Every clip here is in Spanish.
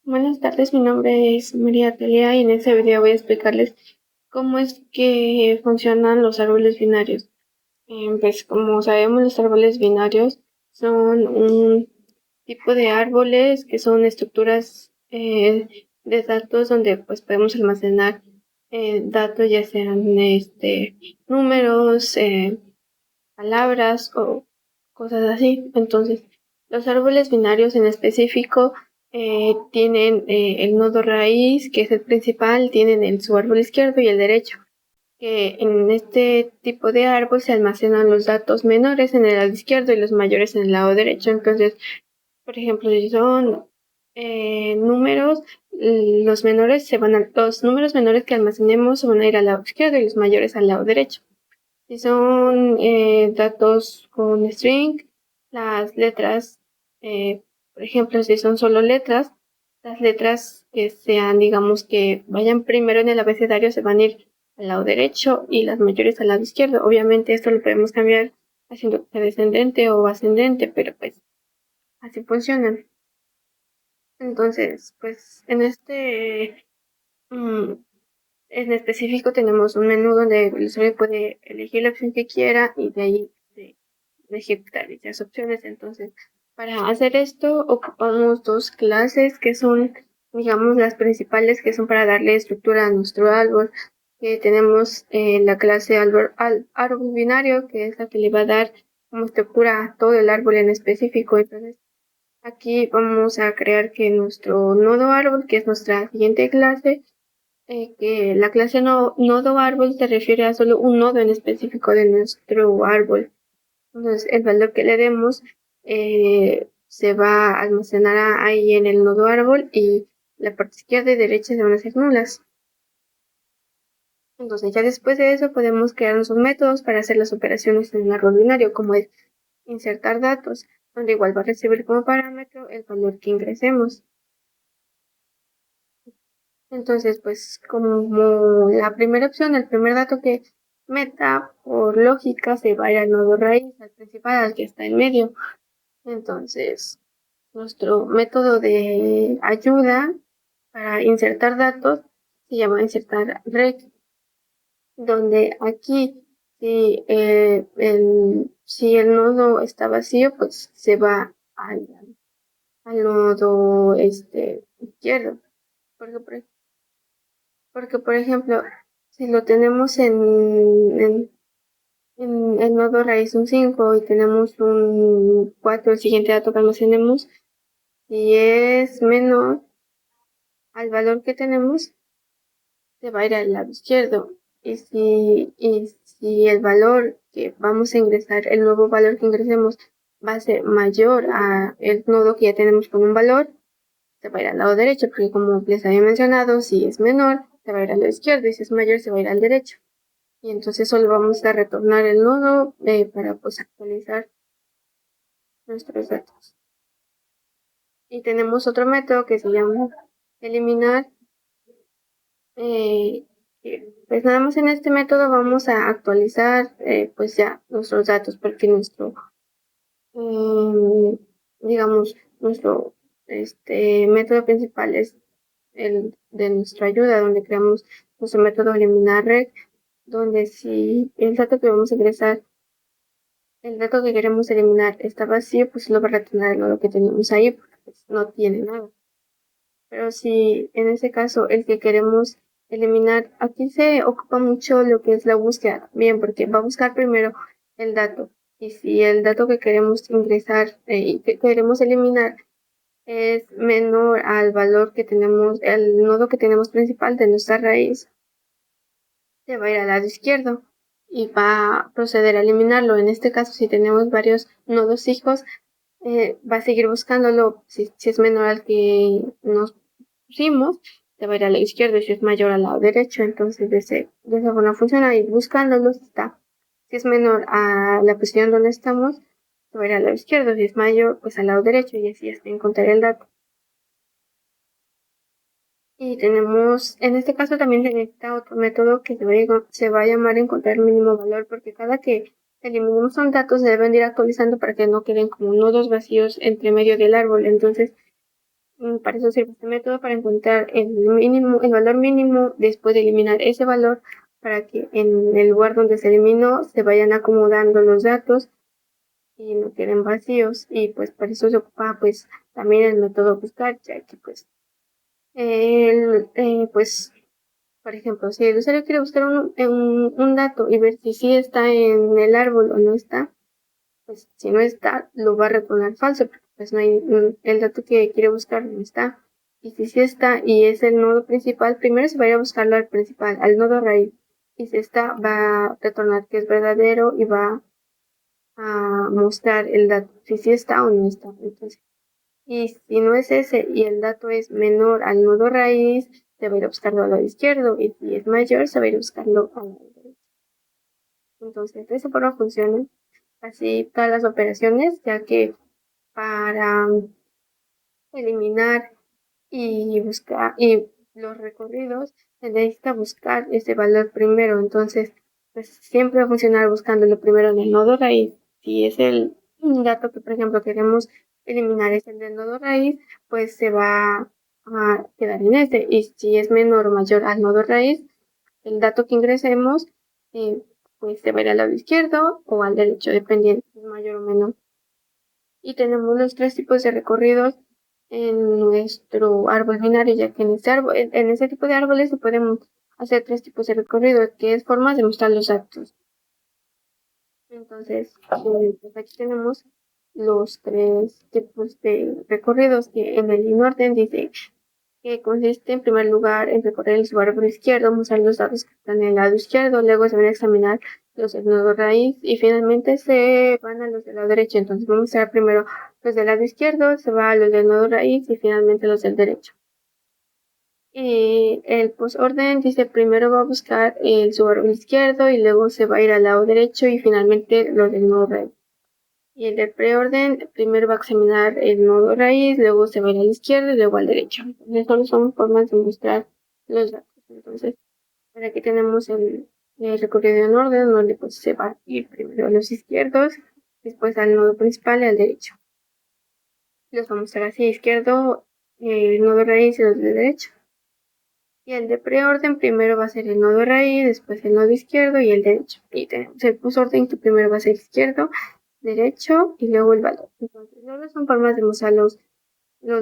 Buenas tardes, mi nombre es María Telia y en este video voy a explicarles cómo es que funcionan los árboles binarios. Pues como sabemos, los árboles binarios son un tipo de árboles que son estructuras de datos donde pues podemos almacenar datos, ya sean números, palabras o cosas así. Entonces, los árboles binarios en específico tienen el nodo raíz, que es el principal, tienen su árbol izquierdo y el derecho, que en este tipo de árbol se almacenan los datos menores en el lado izquierdo y los mayores en el lado derecho. Entonces, por ejemplo, si son números, los números menores que almacenemos se van a ir al lado izquierdo y los mayores al lado derecho. Si son datos con string, las letras, por ejemplo, si son solo letras, las letras que sean, digamos, que vayan primero en el abecedario se van a ir al lado derecho y las mayores al lado izquierdo. Obviamente esto lo podemos cambiar haciendo que sea descendente o ascendente, pero pues así funcionan. Entonces, pues mm, en específico tenemos un menú donde el usuario puede elegir la opción que quiera y de ahí de ejecutar dichas opciones. Entonces, para hacer esto ocupamos dos clases que son, digamos, las principales, que son para darle estructura a nuestro árbol. Que tenemos la clase árbol binario, que es la que le va a dar como estructura a todo el árbol en específico. Entonces, aquí vamos a crear que nuestro nodo árbol, que es nuestra siguiente clase, que la clase nodo árbol se refiere a solo un nodo en específico de nuestro árbol. Entonces, el valor que le demos se va a almacenar ahí en el nodo árbol y la parte izquierda y derecha se van a hacer nulas. Entonces, ya después de eso podemos crear nuestros métodos para hacer las operaciones en el árbol binario, como es insertar datos, donde igual va a recibir como parámetro el valor que ingresemos. Entonces, pues como la primera opción, el primer dato que meta, por lógica, se va a ir al nodo raíz, al principal, al que está en medio. Entonces, nuestro método de ayuda para insertar datos se llama insertar rec, donde aquí si el nodo está vacío, pues se va al nodo izquierdo. Porque, por Porque, por ejemplo, si lo tenemos en el nodo raíz un 5 y tenemos un 4, el siguiente dato que almacenemos, si es menor al valor que tenemos, se va a ir al lado izquierdo. Y si el valor que vamos a ingresar, el nuevo valor que ingresemos, va a ser mayor a el nodo que ya tenemos con un valor, se va a ir al lado derecho, porque como les había mencionado, si es menor, se va a ir al lado izquierdo, y si es mayor, se va a ir al derecho. Y entonces solo vamos a retornar el nodo para pues actualizar nuestros datos. Y tenemos otro método que se llama eliminar. Pues nada más en este método vamos a actualizar pues ya nuestros datos, porque mm, digamos, nuestro método principal es el de nuestra ayuda, donde creamos nuestro método eliminar red, donde si el dato que vamos a ingresar, el dato que queremos eliminar está vacío, pues lo va a retornar el nodo que tenemos ahí, porque pues, no tiene nada. Pero si en ese caso el que queremos eliminar, aquí se ocupa mucho lo que es la búsqueda, bien, porque va a buscar primero el dato. Y si el dato que queremos ingresar y que queremos eliminar es menor al valor que tenemos, el nodo que tenemos principal de nuestra raíz, se va a ir al lado izquierdo y va a proceder a eliminarlo. En este caso, si tenemos varios nodos hijos, va a seguir buscándolo. Si es menor al que nos pusimos, se va a ir al lado izquierdo, y si es mayor al lado derecho. Entonces, de esa forma funciona, y buscándolos está. Si es menor a la posición donde estamos, se va a ir al lado izquierdo. Si es mayor, pues al lado derecho, y así hasta encontrar el dato. Y tenemos, en este caso también se necesita otro método que se va a llamar encontrar mínimo valor, porque cada que eliminemos un dato se deben ir actualizando para que no queden como nudos vacíos entre medio del árbol. Entonces, Para eso sirve este método, para encontrar el valor mínimo después de eliminar ese valor, para que en el lugar donde se eliminó se vayan acomodando los datos y no queden vacíos. Y pues para eso se ocupa pues también el método buscar, ya que pues pues por ejemplo, si el usuario quiere buscar un dato y ver si sí está en el árbol o no está, pues si no está, lo va a retornar falso, porque pues no hay, el dato que quiere buscar no está. Y si sí está y es el nodo principal, primero se va a ir a buscarlo al principal, al nodo raíz. Y si está, va a retornar que es verdadero y va a mostrar el dato, si sí está o no está. Entonces, y si no es ese y el dato es menor al nodo raíz, se va a ir a buscarlo al lado izquierdo. Y si es mayor, se va a ir a buscarlo al lado derecho. Entonces, de esa forma funcionan así todas las operaciones, ya que para eliminar y buscar y los recorridos se necesita buscar ese valor primero. Entonces, pues siempre va a funcionar buscándolo primero en el nodo raíz. Si es el dato que, por ejemplo, queremos eliminar es el del nodo raíz, pues se va a quedar en este. Y si es menor o mayor al nodo raíz, el dato que ingresemos, eh, pues se va a ir al lado izquierdo o al derecho, dependiendo si es mayor o menor. Y tenemos los tres tipos de recorridos en nuestro árbol binario, ya que en este tipo de árboles se pueden hacer tres tipos de recorridos, que es formas de mostrar los datos. Entonces, pues aquí tenemos los tres tipos de recorridos, que en el orden dice que consiste en primer lugar en recorrer el árbol izquierdo, mostrar los datos que están en el lado izquierdo, luego se van a examinar los del nodo raíz y finalmente se van a los del lado derecho. Entonces vamos a ver primero los del lado izquierdo, se va a los del nodo raíz y finalmente los del derecho. Y el postorden dice primero va a buscar el subárbol izquierdo y luego se va a ir al lado derecho y finalmente los del nodo raíz. Y el de preorden, primero va a examinar el nodo raíz, luego se va a ir a la izquierda y luego al derecho. Entonces, solo son formas de mostrar los datos. Entonces, por aquí tenemos el recorrido en orden, donde pues se va a ir primero a los izquierdos, después al nodo principal y al derecho. Los vamos a mostrar así: izquierdo, el nodo raíz y los de derecho. Y el de preorden primero va a ser el nodo raíz, después el nodo izquierdo y el derecho. Y tenemos el posorden que primero va a ser izquierdo, derecho y luego el valor. Entonces, luego son formas de mostrar los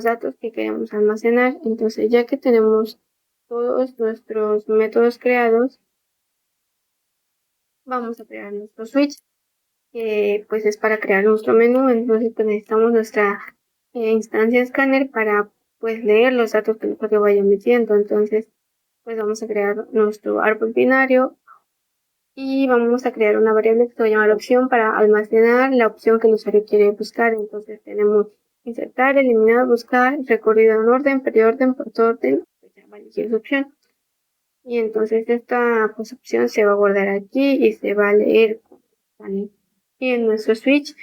datos que queremos almacenar. Entonces, ya que tenemos todos nuestros métodos creados, vamos a crear nuestro switch, que pues es para crear nuestro menú. Entonces, pues necesitamos nuestra instancia escáner para pues leer los datos que el usuario vaya metiendo. Entonces, pues vamos a crear nuestro árbol binario y vamos a crear una variable que se va a llamar opción para almacenar la opción que el usuario quiere buscar. Entonces tenemos insertar, eliminar, buscar, recorrido en orden, preorden, postorden, pues ya va a elegir su opción. Y entonces esta pues, opción se va a guardar aquí y se va a leer. ¿Vale? Y en nuestro switch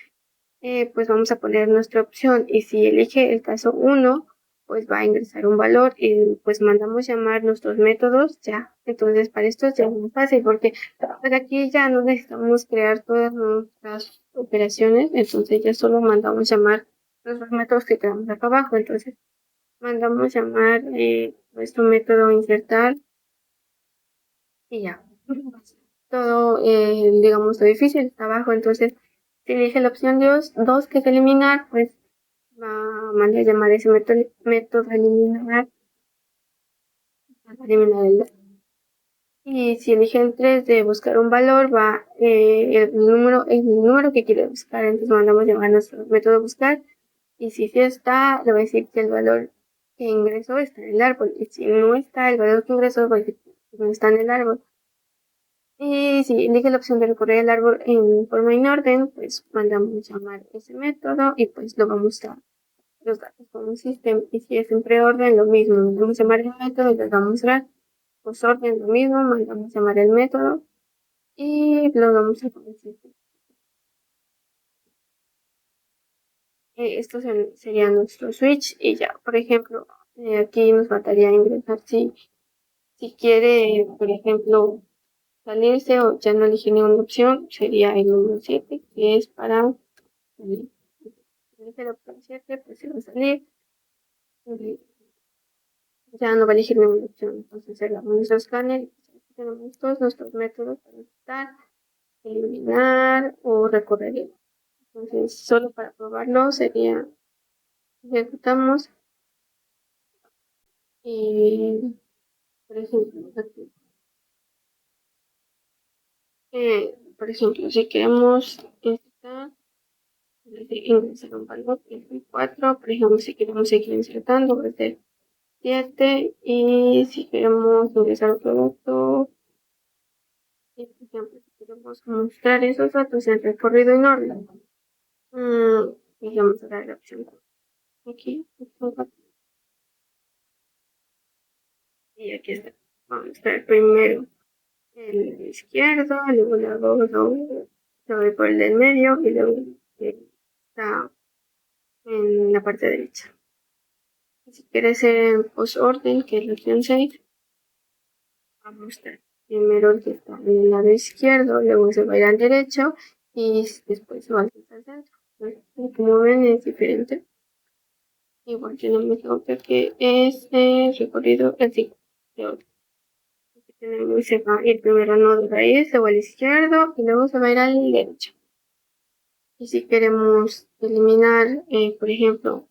pues vamos a poner nuestra opción y si elige el caso 1, pues va a ingresar un valor y pues mandamos llamar nuestros métodos ya. Entonces para esto ya es muy fácil porque pues aquí ya no necesitamos crear todas nuestras operaciones, entonces ya solo mandamos llamar nuestros métodos que tenemos acá abajo. Entonces mandamos llamar nuestro método insertar y ya. Todo, digamos, lo difícil está abajo. Entonces si elige la opción 2 que es eliminar, pues va a mandar a llamar ese método eliminar el dato. Y si elige el 3 de buscar un valor, va el número que quiere buscar. Entonces mandamos llamar nuestro método buscar. Y si sí está, le va a decir que el valor que ingresó está en el árbol. Y si no está, el valor que ingresó va a decir que no está en el árbol. Y si elige la opción de recorrer el árbol en forma en orden, pues mandamos llamar ese método y pues lo vamos a los datos con un sistema. Y si es en preorden, lo mismo, mandamos llamar el método y les vamos a dar posorden, lo mismo, mandamos llamar el método y lo vamos a con el sistema. Esto sería nuestro switch y ya, por ejemplo, aquí nos faltaría ingresar si quiere, por ejemplo, salirse o ya no elige ninguna opción, sería el número 7, que es para salir. Si elige la opción 7, pues se va a salir. ya no va a elegir ninguna opción. Entonces cerramos nuestro escáner y tenemos todos nuestros métodos para quitar, eliminar o recorrer. Entonces, solo para probarlo sería ejecutamos y, por ejemplo, aquí, por ejemplo, si queremos ingresar un valor que es el 4, por ejemplo, si queremos seguir insertando, va a ser 7, y si queremos ingresar un producto, y por ejemplo, si queremos mostrar esos datos en recorrido en orden, y vamos a dar la opción aquí, y aquí está. Vamos a ver primero el izquierdo, luego lo voy por el del medio y luego está en la parte derecha. Si quieres ser en post-orden, que es la opción 6, vamos a mostrar primero el que está en el lado izquierdo, luego se va a ir al derecho y después se va al centro. Y como ven es diferente. Igual tenemos otra que es el recorrido así de orden. Se va a ir primero al nodo raíz, luego al izquierdo y luego se va a ir al derecho. Y si queremos eliminar, por ejemplo,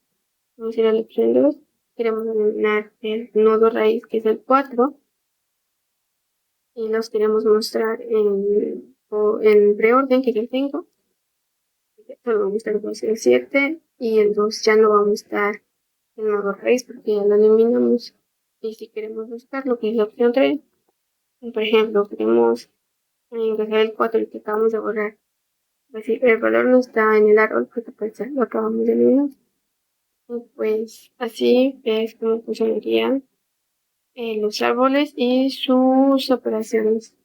vamos a ir a la opción 2, queremos eliminar el nodo raíz que es el 4 y los queremos mostrar en preorden que es el 5. Solo va a mostrar el 7 y el 2 ya no va a mostrar el nodo raíz porque ya lo eliminamos. Y si queremos buscar lo que es la opción 3, por ejemplo, queremos ingresar el 4 y que acabamos de borrar. Pues sí, el valor no está en el árbol porque pues ya lo acabamos de eliminar. Y pues así es como funcionarían los árboles y sus operaciones.